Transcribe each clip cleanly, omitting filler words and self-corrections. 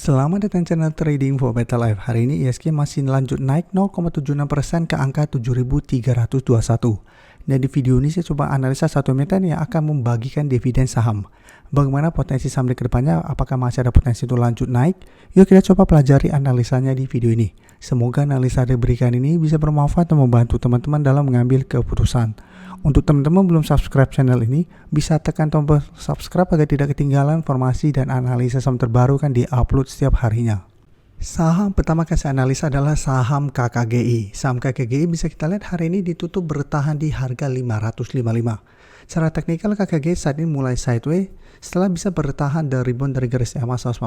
Selamat datang channel Trading for Better Life. Hari ini ISG masih lanjut naik 0,76% ke angka 7.321. Dan di video ini saya coba analisa satu emiten yang akan membagikan dividen saham. Bagaimana potensi saham di kedepannya, apakah masih ada potensi untuk lanjut naik? Yuk kita coba pelajari analisanya di video ini. Semoga analisa yang diberikan ini bisa bermanfaat dan membantu teman-teman dalam mengambil keputusan. Untuk teman-teman belum subscribe channel ini, bisa tekan tombol subscribe agar tidak ketinggalan informasi dan analisa saham terbaru kan di-upload setiap harinya. Saham pertama yang saya analisa adalah saham KKGI. Saham KKGI bisa kita lihat hari ini ditutup bertahan di harga 555. Secara teknikal KKGI saat ini mulai sideways setelah bisa bertahan dari rebound dari garis EMA 150.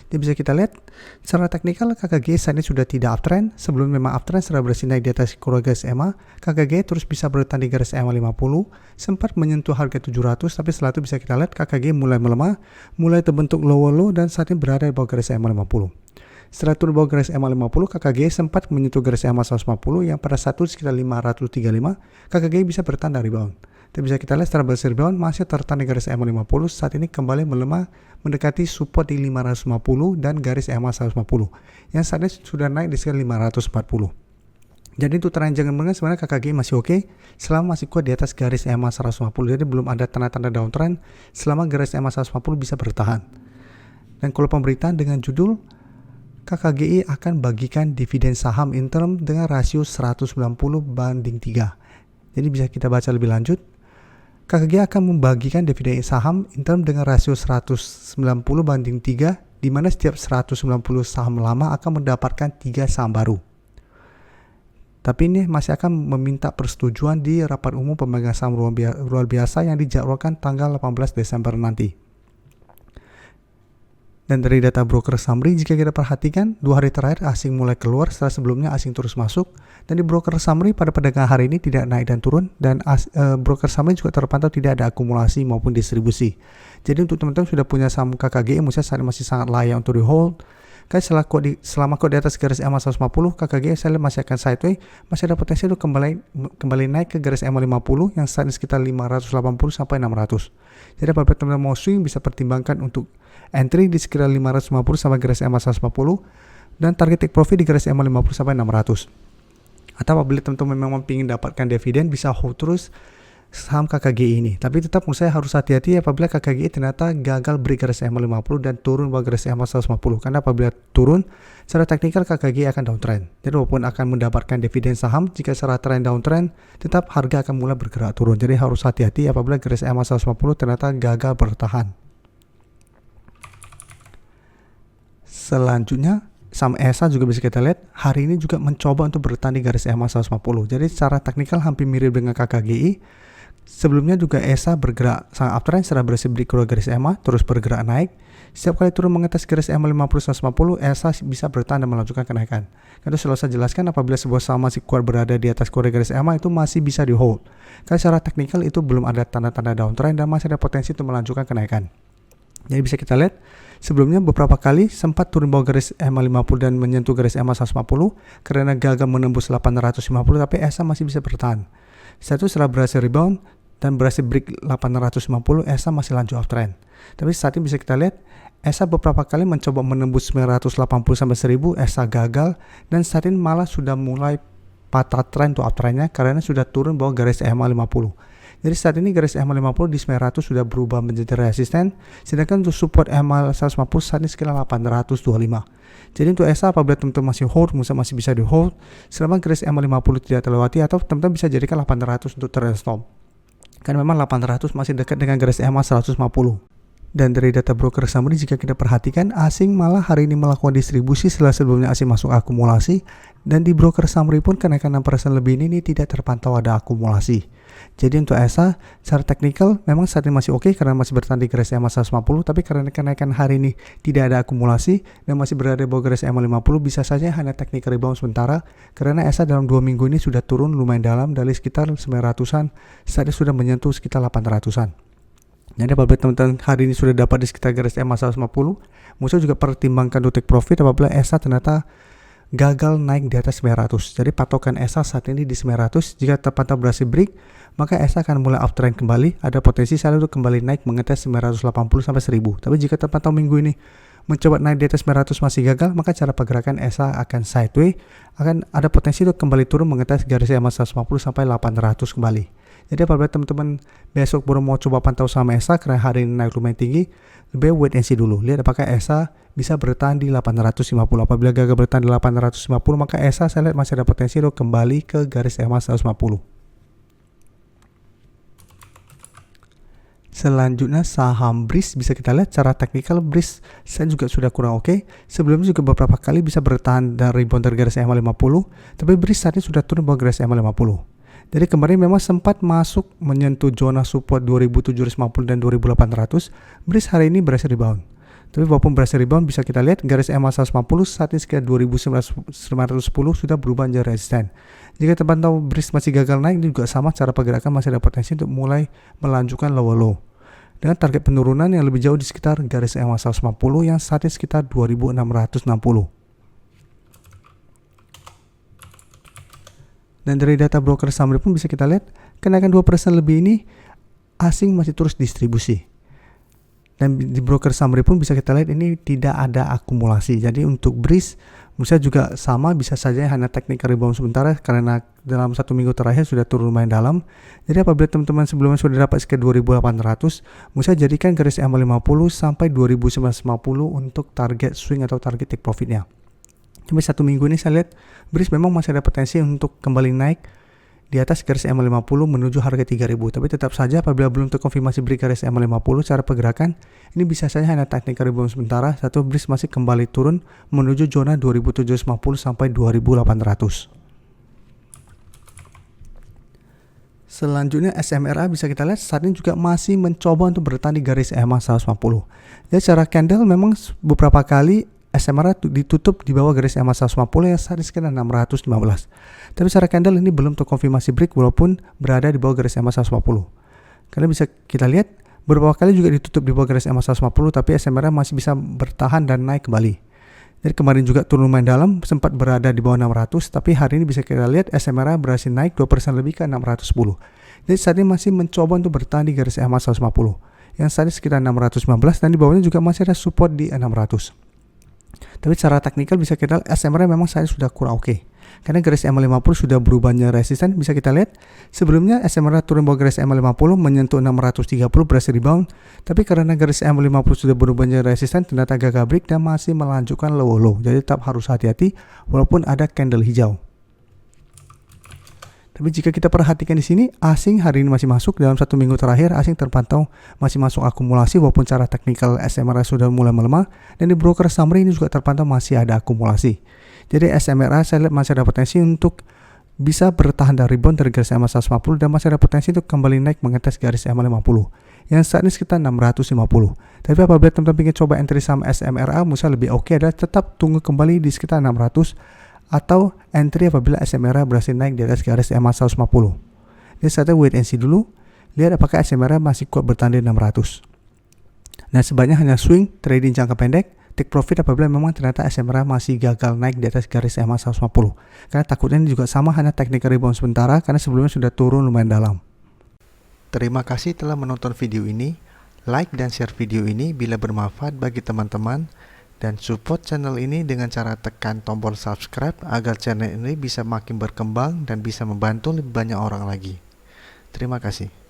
Jadi bisa kita lihat secara teknikal KKGI saat ini sudah tidak uptrend. Sebelum memang uptrend setelah berhasil naik di atas garis EMA, KKGI terus bisa bertahan di garis EMA 50, sempat menyentuh harga 700, tapi setelah itu bisa kita lihat KKGI mulai melemah, mulai terbentuk lower low dan saat ini berada di bawah garis EMA 50. Setelah turun bawah garis EMA 50, KKGI sempat menyentuh garis EMA 150 yang pada saat itu sekitar 535, KKGI bisa bertahan dari rebound. Tapi bisa kita lihat setelah berhasil rebound masih tertahan di garis EMA 50, saat ini kembali melemah mendekati support di 550 dan garis EMA 150 yang saat ini sudah naik di sekitar 540. Jadi untuk tren jangan mengenai sebenarnya KKGI masih oke selama masih kuat di atas garis EMA 150. Jadi belum ada tanda-tanda downtrend selama garis EMA 150 bisa bertahan. Dan kalau pemberitaan dengan judul KKGI akan bagikan dividen saham interim dengan rasio 190 banding 3. Jadi bisa kita baca lebih lanjut. KKGI akan membagikan dividen saham interim dengan rasio 190 banding 3, di mana setiap 190 saham lama akan mendapatkan 3 saham baru. Tapi ini masih akan meminta persetujuan di rapat umum pemegang saham luar biasa yang dijadwalkan tanggal 18 Desember nanti. Dan dari data broker summary, jika kita perhatikan 2 hari terakhir asing mulai keluar setelah sebelumnya asing terus masuk. Dan di broker summary pada perdagangan hari ini tidak naik dan turun, dan broker summary juga terpantau tidak ada akumulasi maupun distribusi. Jadi untuk teman-teman sudah punya saham KKGI menurut saya masih sangat layak untuk di hold. Karena selama kok di atas garis EMA 150, KKGI saya lihat masih akan sideways, masih ada potensi untuk kembali naik ke garis EMA 50 yang saat ini sekitar 580 sampai 600. Jadi apabila teman-teman mau swing bisa pertimbangkan untuk entry di sekitar 550 sampai garis EMA 150 dan target take profit di garis EMA 50 sampai 600. Atau apabila teman-teman memang ingin dapatkan dividen bisa hold terus saham KKGI ini. Tapi tetap menurut saya harus hati-hati apabila KKGI ternyata gagal break garis EMA 50 dan turun bawah garis EMA 150. Karena apabila turun secara teknikal KKGI akan downtrend. Jadi walaupun akan mendapatkan dividen saham, jika secara trend downtrend tetap harga akan mulai bergerak turun. Jadi harus hati-hati apabila garis EMA 150 ternyata gagal bertahan. Selanjutnya saham ESA juga bisa kita lihat hari ini juga mencoba untuk bertahan di garis EMA 150. Jadi secara teknikal hampir mirip dengan KKGI. Sebelumnya juga ESA bergerak sangat uptrend setelah berhasil break keluar garis EMA terus bergerak naik. Setiap kali turun mengatas garis EMA 50-150, ESA bisa bertahan dan melanjutkan kenaikan. Karena selalu saya jelaskan apabila sebuah saham masih kuat berada di atas keluar garis EMA itu masih bisa di hold. Karena secara teknikal itu belum ada tanda-tanda downtrend dan masih ada potensi untuk melanjutkan kenaikan. Jadi bisa kita lihat sebelumnya beberapa kali sempat turun bawah garis EMA 50 dan menyentuh garis EMA 150 karena gagal menembus 850, tapi ESA masih bisa bertahan. Satu setelah berhasil rebound dan berhasil break 850, ESA masih lanjut uptrend. Tapi saat ini bisa kita lihat ESA beberapa kali mencoba menembus 980 sampai 1000, ESA gagal dan saat ini malah sudah mulai patah trend untuk uptrendnya karena sudah turun bawah garis EMA 50. Jadi saat ini garis EMA 50 di 900 sudah berubah menjadi resisten, sedangkan untuk support EMA 150 saat ini sekitar 825. Jadi untuk ESA apabila teman-teman masih hold, masih bisa di hold selama garis EMA 50 tidak terlewati, atau teman-teman bisa jadikan 800 untuk trend stop. Karena memang 800 masih dekat dengan garis EMA 150. Dan dari data broker summary jika kita perhatikan asing malah hari ini melakukan distribusi setelah sebelumnya asing masuk akumulasi, dan di broker summary pun kenaikan 6% lebih ini tidak terpantau ada akumulasi. Jadi untuk ESA secara teknikal memang saat ini masih oke karena masih bertahan di garis EMA 150, tapi karena kenaikan hari ini tidak ada akumulasi dan masih berada di bawah garis EMA 50 bisa saja hanya technical rebound sementara karena ESA dalam 2 minggu ini sudah turun lumayan dalam dari sekitar 900-an saat ini sudah menyentuh sekitar 800-an. Jadi apabila teman-teman hari ini sudah dapat di sekitar garis EMA 150, musuh juga pertimbangkan untuk take profit apabila ESA ternyata gagal naik di atas 900. Jadi patokan ESA saat ini di 900. Jika terpantau berhasil break, maka ESA akan mulai uptrend kembali. Ada potensi saya untuk kembali naik mengetes 980 sampai 1000. Tapi jika terpantau minggu ini mencoba naik di atas 900 masih gagal, maka cara pergerakan ESA akan sideways, akan ada potensi untuk kembali turun mengetes garis EMA 150 sampai 800 kembali. Jadi apabila teman-teman besok baru mau coba pantau sama ESA karena hari ini naik lumayan tinggi, lebih wait and see dulu. Lihat apakah ESA bisa bertahan di 850. Apabila gagal bertahan di 850, maka ESA saya lihat masih ada potensi untuk kembali ke garis EMA 150. Selanjutnya saham BRIS, bisa kita lihat secara teknikal BRIS saya juga sudah kurang oke. Sebelumnya juga beberapa kali bisa bertahan dari rebound dari garis EMA 50, tapi BRIS saat ini sudah turun bawah garis EMA 50. Jadi kemarin memang sempat masuk menyentuh zona support 2750 dan 2800. BRIS hari ini berhasil rebound. Tapi walaupun berhasil rebound, bisa kita lihat garis EMA 150 saat ini sekitar 2910 sudah berubah menjadi resisten. Jika terpantau BRIS masih gagal naik, ini juga sama, cara pergerakan masih ada potensi untuk mulai melanjutkan lower low dengan target penurunan yang lebih jauh di sekitar garis EMA 150 yang saat ini sekitar 2660. Dan dari data broker summary pun bisa kita lihat kenaikan 2% lebih ini asing masih terus distribusi. Dan di broker summary pun bisa kita lihat ini tidak ada akumulasi. Jadi untuk BRIS bisa juga sama, bisa saja hanya technical rebound sementara karena dalam 1 minggu terakhir sudah turun lumayan dalam. Jadi apabila teman-teman sebelumnya sudah dapat sekitar 2800, bisa jadikan garis EMA 50 sampai 2950 untuk target swing atau target take profitnya. Tapi 1 minggu ini saya lihat BRIS memang masih ada potensi untuk kembali naik di atas garis EMA 50 menuju harga 3000. Tapi tetap saja apabila belum terkonfirmasi break garis EMA 50, cara pergerakan ini bisa saja hanya technical rebound sementara. Satu, BRIS masih kembali turun menuju zona 2750 sampai 2800. Selanjutnya SMRA bisa kita lihat saat ini juga masih mencoba untuk bertahan di garis EMA 150. Jadi secara candle memang beberapa kali SMRA ditutup di bawah garis EMA 150 yang saat ini sekitar 615. Tapi secara candle ini belum terkonfirmasi break walaupun berada di bawah garis EMA 150. Karena bisa kita lihat beberapa kali juga ditutup di bawah garis EMA 150, tapi SMRA masih bisa bertahan dan naik kembali. Jadi kemarin juga turun lumayan dalam, sempat berada di bawah 600, tapi hari ini bisa kita lihat SMRA berhasil naik 2% lebih ke 610. Jadi saat ini masih mencoba untuk bertahan di garis EMA 150 yang saat ini sekitar 615 dan di bawahnya juga masih ada support di 600. Tapi secara teknikal bisa kita lihat SMRA memang saya sudah kurang oke. Karena garis EMA 50 sudah berubah menjadi resisten, bisa kita lihat sebelumnya SMRA turun bawah garis EMA 50 menyentuh 630 berhasil rebound. Tapi karena garis EMA 50 sudah berubah menjadi resisten, ternyata gagal break dan masih melanjutkan low. Jadi tetap harus hati-hati walaupun ada candle hijau. Tapi jika kita perhatikan di sini, asing hari ini masih masuk. Dalam 1 minggu terakhir, asing terpantau masih masuk akumulasi walaupun secara teknikal SMRA sudah mulai melemah. Dan di broker summary ini juga terpantau masih ada akumulasi. Jadi SMRA saya lihat masih ada potensi untuk bisa bertahan dari rebound dari garis EMA 150 dan masih ada potensi untuk kembali naik mengetes garis EMA 50 yang saat ini sekitar 650. Tapi apabila teman-teman ingin coba entry saham SMRA, misalnya lebih oke adalah tetap tunggu kembali di sekitar 600 atau entry apabila SMRA berhasil naik di atas garis EMA 150. Jadi saatnya wait and see dulu, lihat apakah SMRA masih kuat bertahan di 600. Nah sebaiknya hanya swing trading jangka pendek, take profit apabila memang ternyata SMRA masih gagal naik di atas garis EMA 150. Karena takutnya ini juga sama, hanya technical rebound sementara karena sebelumnya sudah turun lumayan dalam. Terima kasih telah menonton video ini. Like dan share video ini bila bermanfaat bagi teman-teman. Dan support channel ini dengan cara tekan tombol subscribe agar channel ini bisa makin berkembang dan bisa membantu lebih banyak orang lagi. Terima kasih.